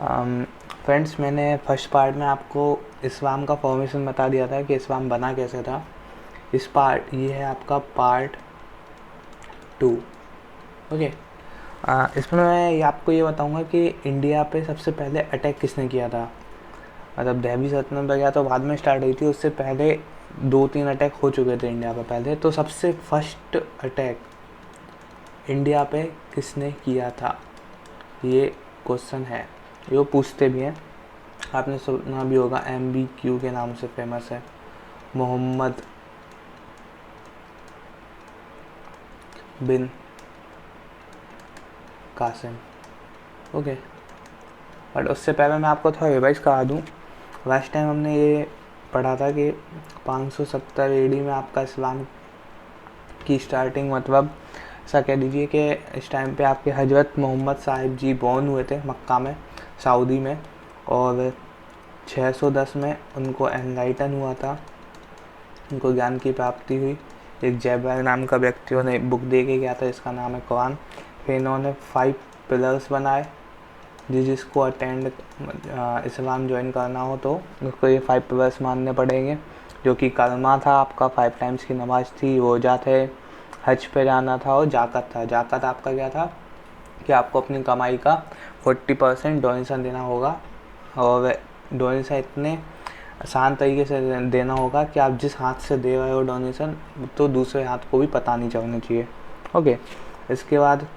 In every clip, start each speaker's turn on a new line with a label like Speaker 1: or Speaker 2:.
Speaker 1: Friends, मैंने first part में आपको इस्लाम का फॉर्मेशन बता दिया था कि इस्लाम बना कैसे था। ये है आपका पार्ट 2। ओके। इसमें मैं आपको ये बताऊंगा कि इंडिया पे सबसे पहले अटैक किसने किया था। मतलब दिल्ली सल्तनत वगैरह तो बाद में स्टार्ट हुई थी, उससे पहले 2-3 अटैक हो चुके थे इंडिया पे पहले। तो सबसे फर्स्ट अटैक इंडिया पे किसने किया था, ये क्वेश्चन है। ये वो पूछते भी हैं, आपने सुना भी होगा, MBQ के नाम से फेमस है, मोहम्मद बिन कासिम। ओके। बट उससे पहले मैं आपको थोड़ा रिवाइज करा दूँ। लास्ट टाइम हमने ये पढ़ा था कि 570 AD में आपका इस्लाम की स्टार्टिंग, मतलब ऐसा कह दीजिए कि इस टाइम पे आपके हजरत मोहम्मद साहिब जी बॉर्न हुए थे मक्का में, सऊदी में। और 610 में उनको एनलाइटन हुआ था, उनको ज्ञान की प्राप्ति हुई। एक जैबर नाम का व्यक्ति उन्हें बुक दे के गया था, इसका नाम है कुरान। फिर इन्होंने 5 पिलर्स बनाए, जिसको अटेंड इस्लाम ज्वाइन करना हो तो उसको ये 5 पिलर्स मानने पड़ेंगे, जो कि कलमा था आपका, 5 टाइम्स की नमाज थी, रोजा थे, हज पे जाना था और जाकत था। जाकत आपका क्या था कि आपको अपनी कमाई का 40% डोनेशन देना होगा, और डोनेशन इतने आसान तरीके से देना होगा कि आप जिस हाथ से दे रहे हो डोनेशन, तो दूसरे हाथ को भी पता नहीं चलना चाहिए। ओके। इसके बाद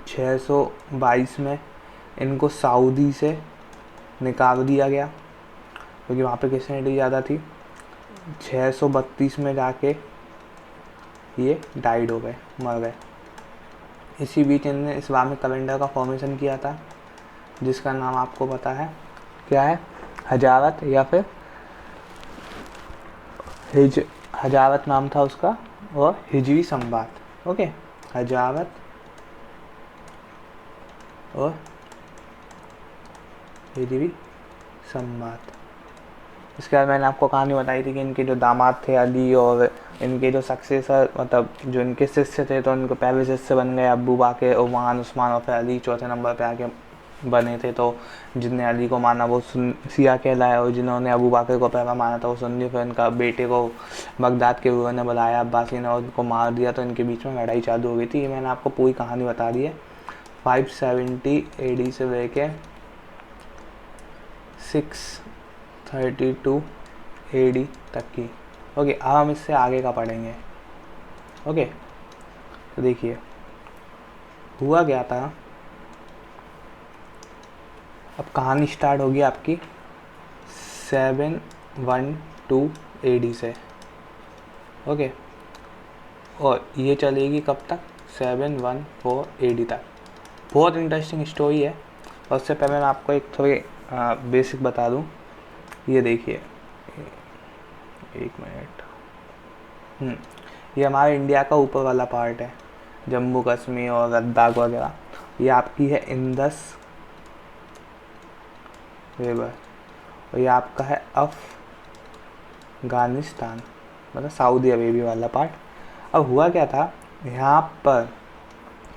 Speaker 1: 622 में इनको सऊदी से निकाल दिया गया, क्योंकि वहाँ पे क्रिश्चियनिटी ज़्यादा थी। 632 में जाके ये डाइड हो गए, मर गए। इसी बीच इन्होंने इस्लामिक कैलेंडर का फॉर्मेशन किया था, जिसका नाम आपको पता है क्या है, हजारत, या फिर हजारत नाम था उसका, और हिजरी संवात। ओके। हजारत और हिजरी संवात। इसके बाद मैंने आपको कहानी बताई थी कि इनके जो दामाद थे अली, और इनके जो सक्सेसर, मतलब जो इनके शिष्य थे, तो इनको पहले शिष्य बन गए अबू बकर, उस्मान, और फिर अली चौथे नंबर पे आके बने थे। तो जिनने अली को माना वो शिया कहलाया, और जिन्होंने अबू बकर को पहला माना था वो सुन्नी। फिर इनका बेटे को बगदाद के रूलर ने बुलाया, अब्बासी ने, और उनको मार दिया, तो इनके बीच में लड़ाई चालू हो गई थी। ये मैंने आपको पूरी कहानी बता दी है। 570 AD से लेके 632 AD तक की। ओके। अब हम इससे आगे का पढ़ेंगे। ओके। तो देखिए हुआ क्या था। अब कहानी स्टार्ट होगी आपकी 712 AD से। ओके। और ये चलेगी कब तक, 714 AD तक। बहुत इंटरेस्टिंग स्टोरी है। और उससे पहले मैं आपको एक थोड़ी बेसिक बता दूं। ये देखिए, एक मिनट। ये हमारे इंडिया का ऊपर वाला पार्ट है, जम्मू कश्मीर और लद्दाख वगैरह। ये आपकी है इंदस रिवर, और ये आपका है अफगानिस्तान, मतलब सऊदी अरेबिया वाला पार्ट। अब हुआ क्या था, यहाँ पर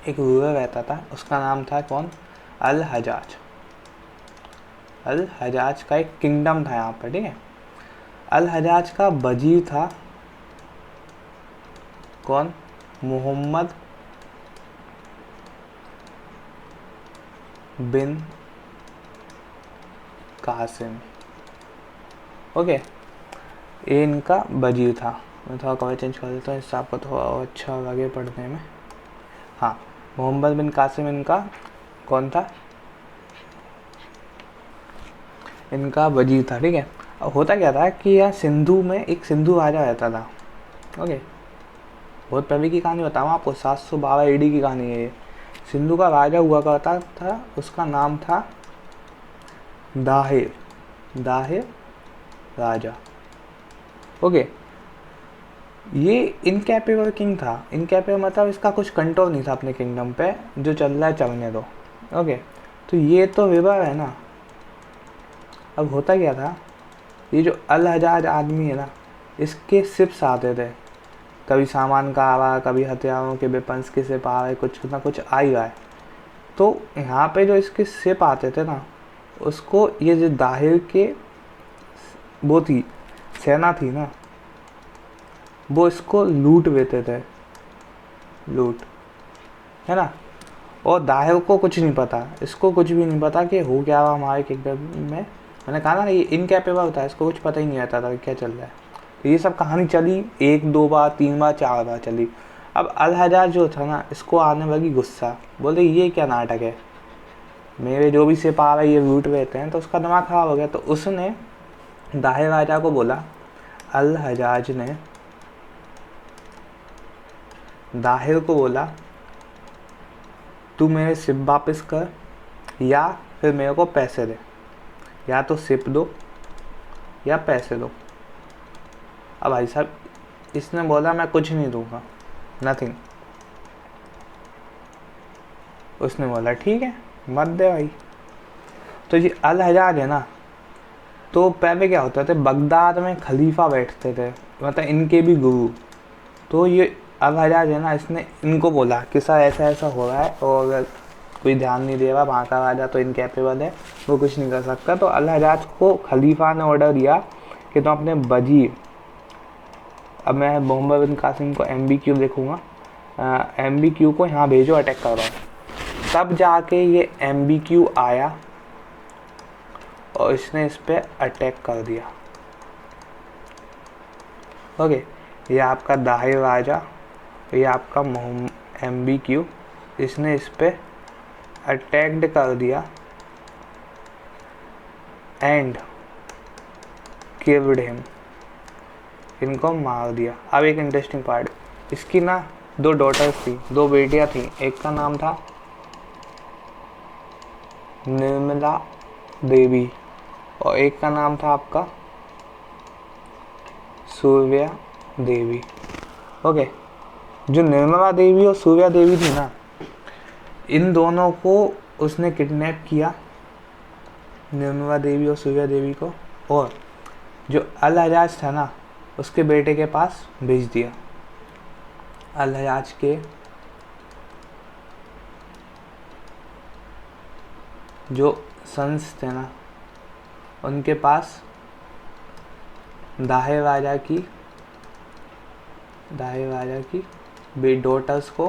Speaker 1: एक रूलर रहता था, उसका नाम था कौन, अल हजाज। अल हजाज का एक किंगडम था यहाँ पर, ठीक है। अल हजाज का वजीर था कौन, मोहम्मद बिन कासिम। ओके। ये इनका वजीर था। मैं थोड़ा कवर चेंज कर देता हूँ, इससे आपको थोड़ा अच्छा लगे पढ़ने में। हाँ, मोहम्मद बिन कासिम इनका कौन था, इनका वजीर था, ठीक है। अब होता क्या था कि यह सिंधु में एक सिंधु राजा रहता था। ओके। बहुत पहले की कहानी बताऊँ आपको, 712 AD की कहानी है ये। सिंधु का राजा हुआ करता था, उसका नाम था दाहिर, दाहिर राजा। ओके। ये इनकैपेबल किंग था। इनकैपेबल मतलब इसका कुछ कंट्रोल नहीं था अपने किंगडम पे, जो चल रहा है चलने दो। ओके। तो ये तो विवाह है ना। अब होता क्या था, ये जो अल हजाज आदमी है ना, इसके शिप्स आते थे, कभी सामान का आ रहा है, कभी हथियारों के वेपन्स के शिप आ रहे, कुछ ना कुछ आ ही रहा है। तो यहाँ पे जो इसके शिप आते थे ना, उसको ये जो दाहिर के वो थी सेना थी ना, वो इसको लूट लेते थे, लूट, है ना। और दाहिर को कुछ नहीं पता, इसको कुछ भी नहीं पता कि हो क्या रहा हमारे किंगडम में। मैंने कहा ना ये इनकैपेबल होता है, इसको कुछ पता ही नहीं रहता था क्या चल रहा है। तो ये सब कहानी चली 1-2 बार 3 बार 4 बार चली। अब अल हज्जाज जो था ना, इसको आने लगी गुस्सा, बोले ये क्या नाटक है, मेरे जो भी सिपाही ये लूट रहते हैं। तो उसका दिमाग खराब हो गया। तो उसने दाहिर राजा को बोला, अल हज्जाज ने दाहिर को बोला तू मेरे सिप वापस कर या फिर मेरे को पैसे दे, या तो सिप दो या पैसे दो। अब भाई साहब इसने बोला मैं कुछ नहीं दूंगा, नथिंग। उसने बोला ठीक है मत दे भाई। तो ये अल हज्जाज है ना, तो पहले क्या होता था, बगदाद में खलीफा बैठते थे, मतलब इनके भी गुरु। तो ये अल हज्जाज है ना, इसने इनको बोला कि सर ऐसा ऐसा हो रहा है, और अगर कोई ध्यान नहीं दे रहा, वहाँ का राजा तो इनकैपेबल है, वो कुछ नहीं कर सकता। तो अल हज्जाज को खलीफा ने ऑर्डर दिया कि तुम अपने वजीर, अब मैं मोहम्मद बिन कासिम को MBQ लिखूँगा, MBQ को यहाँ भेजो अटैक करवाओ। तब जाके ये MBQ आया और इसने इस पर अटैक कर दिया। ओके, ये आपका दाहिर राजा, ये आपका MBQ, इसने इस पर अटैक्ड कर दिया एंड किल्ड हिम, इनको मार दिया। अब एक इंटरेस्टिंग पार्ट, इसकी ना 2 डॉटर्स थी, 2 बेटियां थी। एक का नाम था निर्मला देवी और एक का नाम था आपका सूर्या देवी। ओके, जो निर्मला देवी और सूर्या देवी थी ना, इन दोनों को उसने किडनैप किया, निर्मला देवी और सूर्या देवी को, और जो अल हज्जाज था ना, उसके बेटे के पास भेज दिया। अल हज्जाज के जो सन्स थे ना, उनके पास दाहिर राजा की डॉटर्स को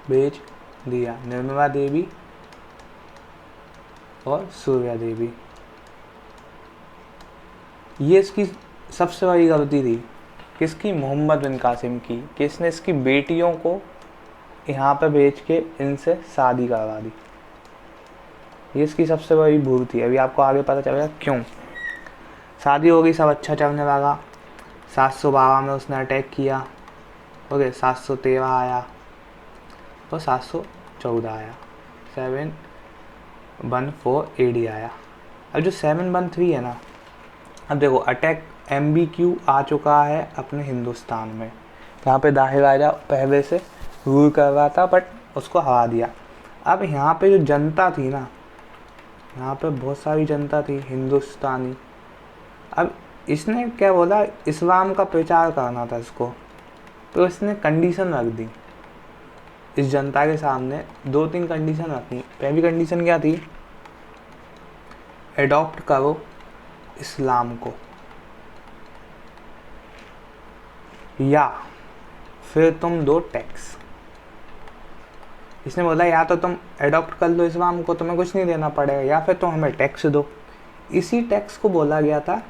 Speaker 1: भेज दिया, निर्मला देवी और सूर्या देवी। ये इसकी सबसे बड़ी गलती थी, किसकी, मोहम्मद बिन कासिम की, कि इसने इसकी बेटियों को यहाँ पे भेज के इनसे शादी करवा दी। ये इसकी सबसे बड़ी भूल थी। अभी आपको आगे पता चलेगा क्यों। शादी हो गई, सब अच्छा चलने लगा। 712 में उसने अटैक किया। ओके, 713 आया तो 714 आया, 714 AD आया। अब जो 713 है ना, अब देखो अटैक MBQ आ चुका है अपने हिंदुस्तान में, यहाँ पे दाहिर राजा पहले से रूल कर रहा था बट उसको हरा दिया। अब यहाँ पे जो जनता थी ना, यहाँ पे बहुत सारी जनता थी हिंदुस्तानी। अब इसने क्या बोला, इस्लाम का प्रचार करना था इसको, तो इसने कंडीशन रख दी इस जनता के सामने। 2-3 कंडीशन रखी। पहली कंडीशन क्या थी, एडॉप्ट करो इस्लाम को, या फिर तुम दो टैक्स। इसने बोला या तो तुम एडॉप्ट कर लो इस्लाम को, तुम्हें कुछ नहीं देना पड़ेगा, या फिर तुम हमें टैक्स दो। इसी टैक्स को बोला गया था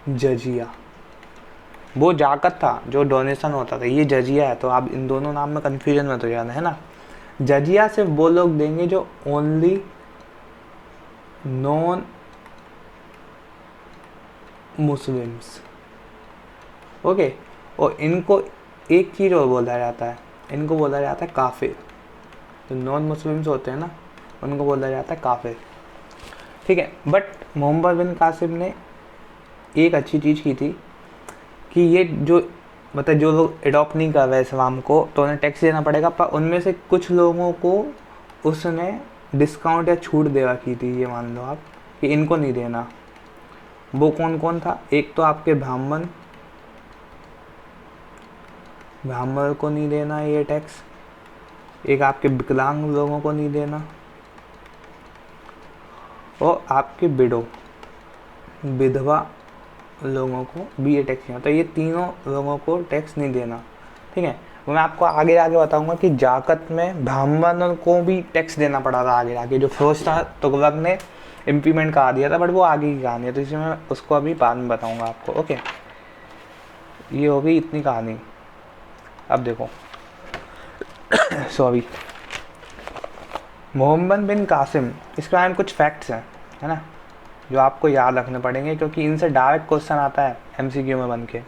Speaker 1: जजिया। वो जाकत था जो डोनेशन होता था, ये जजिया है। तो आप इन दोनों नाम में कन्फ्यूजन मत हो जाना, है ना। जजिया सिर्फ वो लोग देंगे जो ओनली नॉन मुस्लिम्स। ओके, और इनको एक चीज़ और बोला जाता है, इनको बोला जाता है काफिर। जो नॉन मुस्लिम्स होते हैं ना, उनको बोला जाता है काफिर, ठीक है। बट मोहम्मद बिन कासिम ने एक अच्छी चीज़ की थी कि ये जो मतलब जो लोग एडॉप्ट नहीं कर रहे इस्लाम को, तो उन्हें टैक्स देना पड़ेगा, पर उनमें से कुछ लोगों को उसने डिस्काउंट या छूट दे रखी थी। ये मान लो आप कि इनको नहीं देना। वो कौन कौन था, एक तो आपके ब्राह्मण को नहीं देना ये टैक्स, एक आपके विकलांग लोगों को नहीं देना, और आपके विधवा लोगों को भी ये टैक्स नहीं, तो ये तीनों लोगों को टैक्स नहीं देना, ठीक है। वो मैं आपको आगे आगे बताऊंगा कि जाकत में ब्राह्मणों को भी टैक्स देना पड़ा था आगे आगे, जो फिरोज था तुगलक ने इम्प्लीमेंट करा दिया था, बट वो आगे की कहानी है, तो इसलिए मैं उसको अभी बाद में बताऊंगा आपको। ओके, ये हो गई इतनी कहानी। अब देखो सॉरी, मोहम्मद बिन कासिम, इसके बारे में कुछ फैक्ट्स हैं, है ना, जो आपको याद रखने पड़ेंगे, क्योंकि इनसे डायरेक्ट क्वेश्चन आता है MCQ में बन के।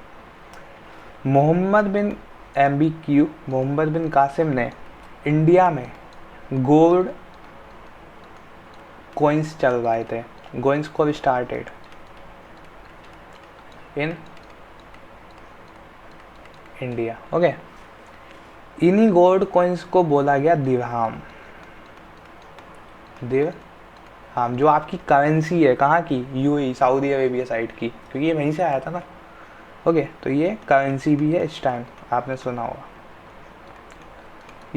Speaker 1: मोहम्मद बिन कासिम ने इंडिया में गोल्ड कॉइन्स चलवाए थे। कॉइन्स को स्टार्टेड इन इंडिया। ओके, इन्हीं गोल्ड कॉइन्स को बोला गया दिरहम। दिरहम जो आपकी करेंसी है, कहाँ की, UAE सऊदी अरेबिया साइड की, क्योंकि ये वहीं से आया था ना। ओके, तो ये करेंसी भी है इस टाइम, आपने सुना होगा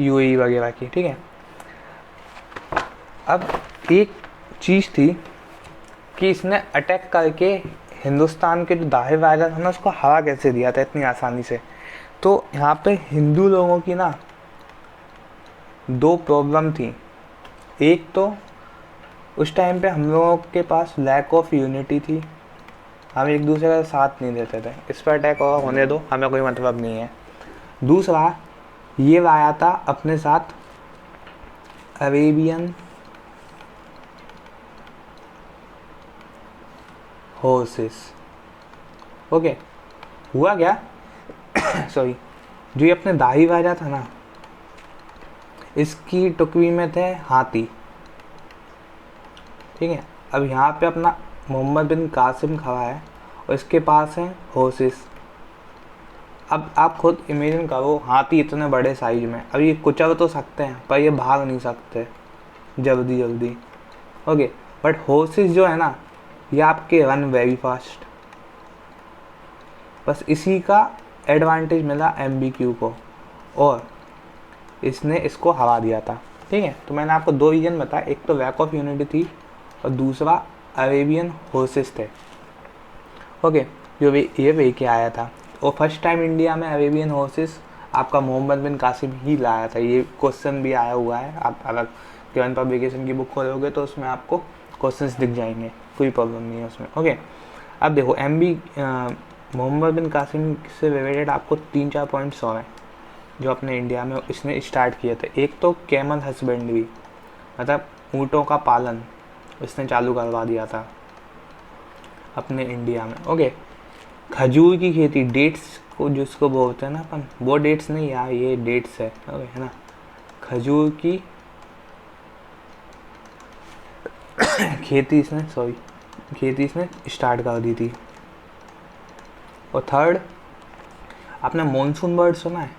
Speaker 1: UAE वगैरह की, ठीक है। अब एक चीज़ थी कि इसने अटैक करके हिंदुस्तान के जो दाहिर वायदा था ना, उसको हरा कैसे दिया था इतनी आसानी से। तो यहाँ पे हिंदू लोगों की ना 2 प्रॉब्लम थी। एक तो उस टाइम पे हम लोगों के पास लैक ऑफ यूनिटी थी, हम एक दूसरे का साथ नहीं देते थे। इस पर अटैक और होने दो, हमें कोई मतलब नहीं है। दूसरा, ये लाया था अपने साथ अरेबियन हॉर्सेस। ओके, हुआ क्या सॉरी, जो ये अपने दाही राजा था ना, इसकी टुकड़ी में थे हाथी, ठीक है। अब यहाँ पे अपना मोहम्मद बिन कासिम खड़ा है और इसके पास हैं हॉर्सेस। अब आप खुद इमेजिन करो, हाथी इतने बड़े साइज में, अब ये कुचल तो सकते हैं पर ये भाग नहीं सकते जल्दी जल्दी। ओके, बट हॉर्सेस जो है ना, ये आपके रन वेरी फास्ट। बस इसी का एडवांटेज मिला MBQ को, और इसने इसको हरा दिया था, ठीक है। तो मैंने आपको 2 रीजन बताया, एक तो लैक ऑफ यूनिटी थी और दूसरा अरेबियन हॉर्सेस थे। ओके, जो ये लेके आया था, और फर्स्ट टाइम इंडिया में अरेबियन हॉर्सेस आपका मोहम्मद बिन कासिम ही लाया था। ये क्वेश्चन भी आया हुआ है, आप अगर ज्ञान पब्लिकेशन की बुक खोलोगे तो उसमें आपको क्वेश्चंस दिख जाएंगे, कोई प्रॉब्लम नहीं है उसमें। ओके, अब देखो मोहम्मद बिन कासिम से रिलेटेड आपको 3-4 पॉइंट्स और हैं जो अपने इंडिया में इसने स्टार्ट किए थे। एक तो कैमल हस्बेंड्री, मतलब ऊँटों का पालन इसने चालू करवा दिया था अपने इंडिया में। ओके, खजूर की खेती, डेट्स को जिसको बोलते हैं ना अपन, वो डेट्स नहीं यार, ये डेट्स है, ओके, है ना। खजूर की खेती इसने स्टार्ट कर दी थी। और थर्ड, आपने मॉनसून बर्ड सुना है?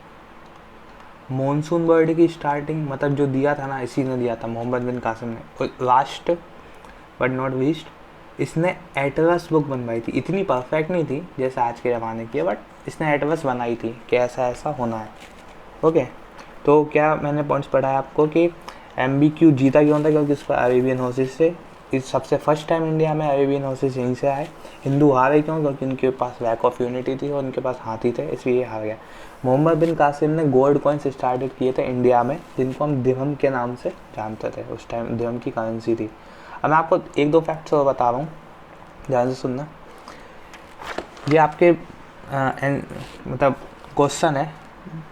Speaker 1: मॉनसून बर्ड की स्टार्टिंग मतलब जो दिया था ना, इसी ने दिया था, मोहम्मद बिन कासिम ने। और लास्ट बट नॉट लीस्ट, इसने एटलस बुक बनवाई थी। इतनी परफेक्ट नहीं थी जैसे आज के ज़माने की, बट इसने एटलस बनाई थी कि ऐसा ऐसा होना है। ओके, तो क्या मैंने पॉइंट्स पढ़ाया आपको कि MBQ जीता क्यों था, क्योंकि इस पर अरेबियन हॉर्सेस से इस सबसे फर्स्ट टाइम इंडिया में अरेबियन हॉर्सेस यहीं से आए। हिंदू हारे क्यों, क्योंकि उनके पास लैक ऑफ यूनिटी थी और उनके पास हाथी थे, इसलिए ये हार गया। मोहम्मद बिन कासिम ने गोल्ड कॉइन्स स्टार्टेड किए थे इंडिया में, जिनको हम दिरहम के नाम से जानते थे। उस टाइम दिरहम की करेंसी थी। अब मैं आपको 1-2 फैक्ट्स और बता रहा हूँ, ध्यान से सुनना। ये आपके मतलब क्वेश्चन है,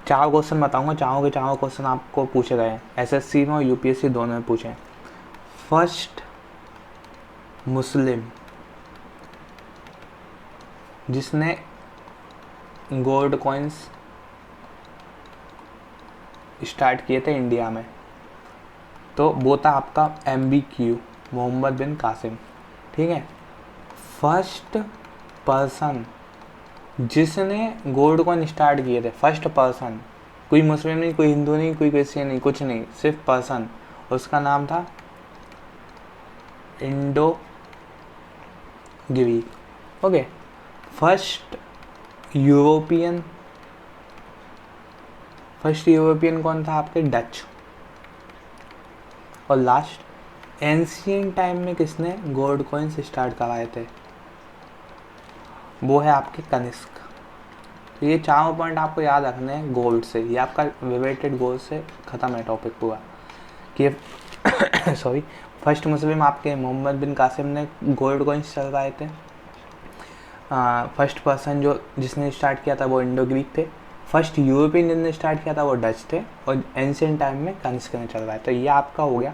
Speaker 1: 4 क्वेश्चन बताऊंगा, चारों के चारों क्वेश्चन आपको पूछे गए हैं, SSC में और UPSC दोनों में पूछे हैं। फर्स्ट मुस्लिम जिसने गोल्ड कॉइन्स स्टार्ट किए थे इंडिया में, तो वो था आपका MBQ मोहम्मद बिन कासिम, ठीक है। फर्स्ट पर्सन जिसने गोल्ड कॉइन स्टार्ट किए थे, फर्स्ट पर्सन, कोई मुस्लिम नहीं, कोई हिंदू नहीं, कोई क्रिश्चियन नहीं, कुछ नहीं, सिर्फ पर्सन, उसका नाम था Indo Greek. Okay, first European कौन था आपके? डच। और लास्ट एंशियंट टाइम में किसने गोल्ड कॉइन्स स्टार्ट करवाए थे? वो है आपके कनिष्क। तो ये चारों पॉइंट आपको याद रखने हैं गोल्ड से। ये आपका विवेटेड गोल्ड से ख़त्म है टॉपिक पूरा कि सॉरी फर्स्ट मुस्लिम आपके मोहम्मद बिन कासिम ने गोल्ड कॉइन्स चलवाए थे। फर्स्ट पर्सन जिसने स्टार्ट किया था वो इंडो ग्रीक थे। फर्स्ट यूरोपियन जिसने स्टार्ट किया था वो डच थे। और एंशियंट टाइम में कनिष्क ने चलवाया। तो ये आपका हो गया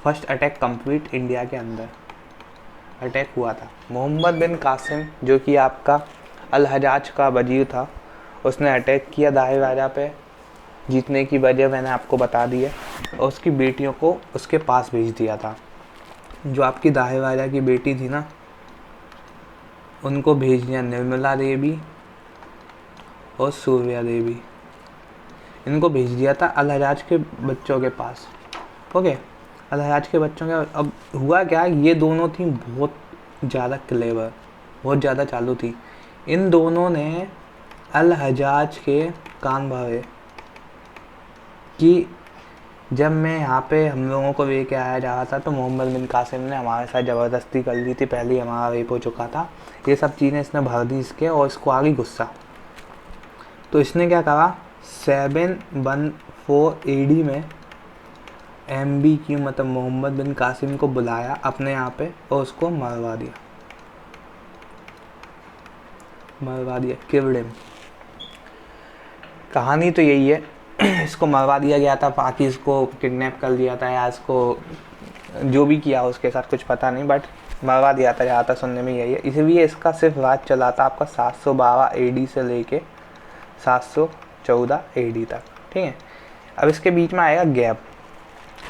Speaker 1: फर्स्ट अटैक कंप्लीट इंडिया के अंदर अटैक हुआ था। मोहम्मद बिन कासिम जो कि आपका अल हजाज का वजीर था, उसने अटैक किया दाहिर राजा पे। जीतने की वजह मैंने आपको बता दी है। और उसकी बेटियों को उसके पास भेज दिया था। जो आपकी दाहिर राजा की बेटी थी ना, उनको भेज दिया, निर्मला देवी और सूर्या देवी, इनको भेज दिया था अल हजाज के बच्चों के पास। ओके, अल हजाज के बच्चों के। अब हुआ क्या, ये दोनों थी बहुत ज़्यादा क्लेवर, बहुत ज़्यादा चालू थी। इन दोनों ने अल हजाज के कान भरे कि जब मैं यहाँ पे हम लोगों को लेके आया जा रहा था तो मोहम्मद बिन कासिम ने हमारे साथ ज़बरदस्ती कर ली थी, पहले ही हमारा रेप हो चुका था। ये सब चीज़ें इसने भर दी इसके, और इसको आ गई गुस्सा। तो इसने क्या करा, 714 AD में MB की मतलब मोहम्मद बिन कासिम को बुलाया अपने यहाँ पे और उसको मरवा दिया किवड़े में। कहानी तो यही है, इसको मरवा दिया गया था, बाकी इसको किडनैप कर लिया था या इसको जो भी किया उसके साथ कुछ पता नहीं, बट मरवा दिया था, ज़्यादातर सुनने में यही है। इसलिए इसका सिर्फ राज चला था आपका 712 AD से लेके 714 AD तक, ठीक है। अब इसके बीच में आएगा गैप,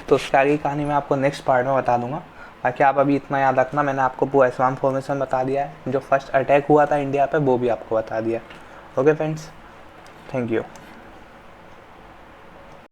Speaker 1: तो उसकी आगे कहानी मैं आपको नेक्स्ट पार्ट में बता दूंगा। बाकी आप अभी इतना याद रखना, मैंने आपको पूरा इस्लाम फॉर्मेशन बता दिया है, जो फर्स्ट अटैक हुआ था इंडिया पे वो भी आपको बता दिया। Okay friends, thank you.